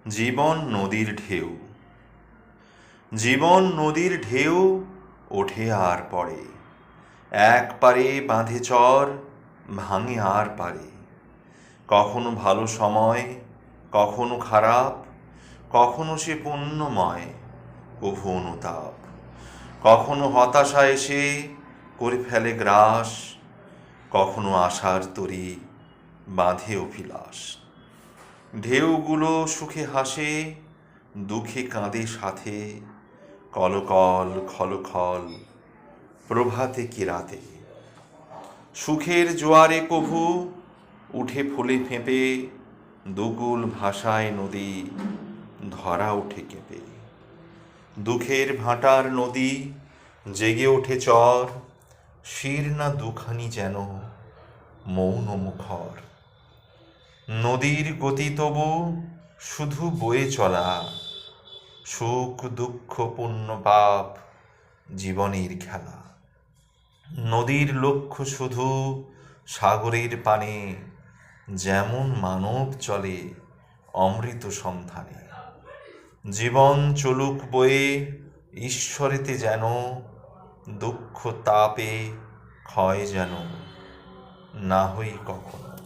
জীবন নদীর ঢেউ। জীবন নদীর ঢেউ ওঠে আর পড়ে, এক পারে বাঁধে চর, ভাঙে আর পারে। কখনো ভালো সময়, কখনো খারাপ, কখনো সে পুণ্যময়, কভু অনুতাপ। কখনো হতাশা এসে করে ফেলে গ্রাস, কখনো আশার তরী বাঁধে অভিলাষ। ঢেউগুলো সুখে হাসে, দুঃখে কাঁদে সাথে, কলকল খলখল প্রভাতে কি রাতে। সুখের জোয়ারে কভু উঠে ফুলে ফেঁপে, দুকুল ভাষায় নদী ধরা ওঠে কেঁপে। দুঃখের ভাটার নদী জেগে ওঠে চর, শির না দুখানি যেন মৌন মুখর। নদীর গতি তবু শুধু বয়ে চলা, সুখ দুঃখ পুণ্য পাপ জীবনের খেলা। নদীর লক্ষ্য শুধু সাগরের পানে, যেমন মানব চলে অমৃত সন্ধানে। জীবন চলুক বয়ে ঈশ্বরেতে যেন, দুঃখ তাপে ক্ষয় যেন না হই কখনো।